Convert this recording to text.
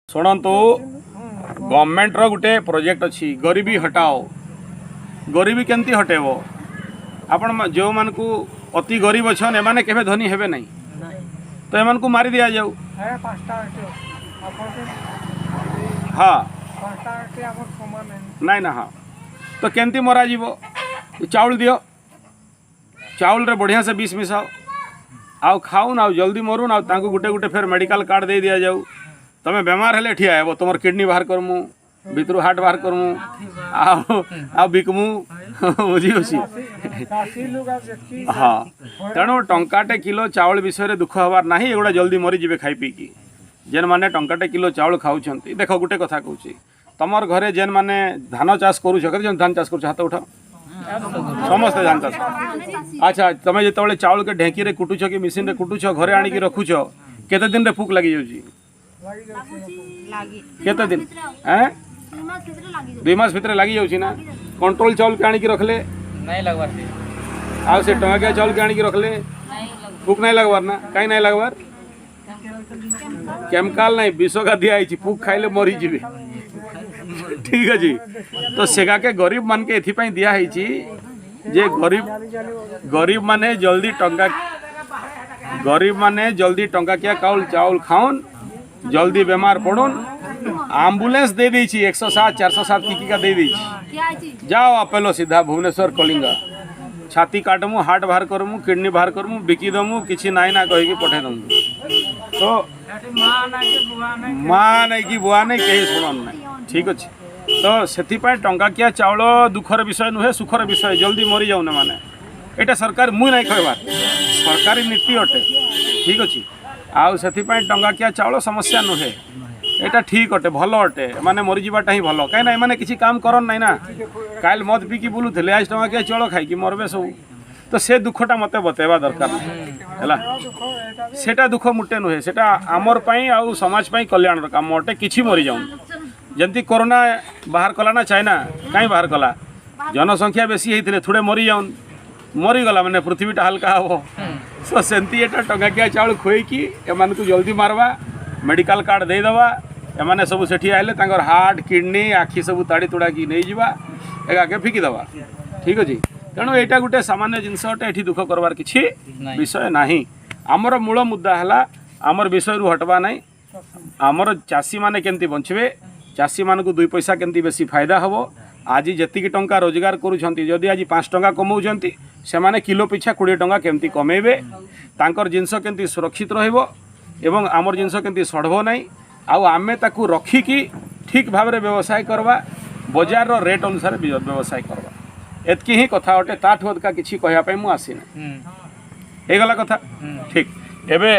शुणु गवर्नमेंट रो गुटे प्रोजेक्ट अच्छी गरीबी हटाओ। गरीबी केमती हटेब आपण जो मान को अति गरीब अच्छा एमाने केबे धनी हेबे नहीं तो एमान को मारी दिया जाऊ। हाँ नहीं ना हाँ तो केमती मरा जीवो चाउल दियो चाउल रे बढ़िया से बीस मिसाओ आउ खाऊन आउ जल्दी मरुन आउ तांको गुटे गुटे फेर मेडिकल कार्ड दे दिया जाऊ। तमें बेमार हेले ठिया हेबो तुम किडनी बाहर करमु भितर हार्ट बाहर करमु आ बिकमु बुझी होसी। हाँ तेणु टंकाटे किलो चाउल विषय दुख हबार नाही एगुड़ा जल्दी मरी जीवे खाई पीकी। जेन माने टंकाटे किलो चाउल खाउछंती देख गुटे कथा कहूँ तमर घरे जेन माने धान चाष करूछ के धान चाष करूछ हाथ उठाओ समस्त धान चाष। अच्छा तमें जिते चाउल के ढेंकी रे कुटुछ कि मिसिन रे कुटुछ घरे आनिकी रखुछ केते दिन रे फूक लगी जाउची केते दिन हैं 2 मास भितर लगी जाउची ना। कंट्रोल चाउल के आनिकी रखले नहीं लगवार आ से टंका के चाउल के आनिकी रखले फूक नहीं लगवार ना काई नहीं लगवार केमिकल नहीं विष का दिया है फूक खाइले मरी जीवे ठीक है जी। तो सेगा के गरीब मान के एथि दिया है जे गरीब माने जल्दी टंका गरीब माने जल्दी टंका किया काउल चाउल खाउन जल्दी बेमार पड़ुन एम्बुलेंस दे दी 107 407 की का दे दी जाओ अपेलो सीधा भुवनेश्वर कलिंगा छाती काटमु हार्ट बाहर करमु किडनी बाहर करमु बिकी दमु किसी नाई ना कही पठे दमु। तो माँ नहीं कि बुआ नहीं कहीं शुणन ना ठीक अच्छे। तो से टंका किया चाउल दुखर विषय नुहे सुखर विषय जल्दी मरी जाऊन माने यहाँ सरकार मुई नहीं कहबार सरकारी नीति अटे ठीक अच्छे। आउ से टंका किया चाउल समस्या नुहे यहाँ ठीक अटे भल अटे माने मरी जावाटा ही भल कहीं ना किसी काम करन नहीं ना काल मद पीकी बुलूले आज टंका किया चाउल खाई मरबे सब। तो से दुखटा मत बतेवा दरकार है सेटा दुख मुटे नुहे सेटा आमर पई आउ समाज पई कल्याण काम अटे किछि मरी जाऊन जमती कोरोना बाहर कला ना चाइना कहीं बाहर कला जनसंख्या बेसी होते थोड़े मरी जाऊन मरीगला मैंने पृथ्वीटा हल्का हम सो सेमती एटा टंका किया चाउल खुएकी एमान को जल्दी मारवा मेडिकल कार्ड देदेवा एमाने सब सेठी आइले तांकर हार्ट किडनी आखि सब ताड़ी तुड़ा की नहीं जावा एगाके फिकीदवा ठीक अच्छे। तेणु यहाँ गोटे सामान्य जिनस अटे ये दुख करवार किसी विषय नहीं। आमर मूल मुद्दा है आमर विषय रू हटवा नहीं आमर चाषी मैंने केमती बंचबे चाषी मान को 2 पैसा केमती बेसी फायदा हम आज जी टंका रोजगार करुँच जदि आज 5 टंका कमाउंट से माने किलो पिछा 20 टंका केमती कमेबे तांकर जिनस केमती सुरक्षित रहिबो एवं आमर जिनस केमती सड़ब नहीं आउ आमे ताकू रखिकी ठीक भाव में व्यवसाय करवा बजार रो रेट अनुसार व्यवसाय करवा एतकी ही कथा अटे ताठू अधिका किसी कहवाई मुझे आसीना गला कथा ठीक एबे।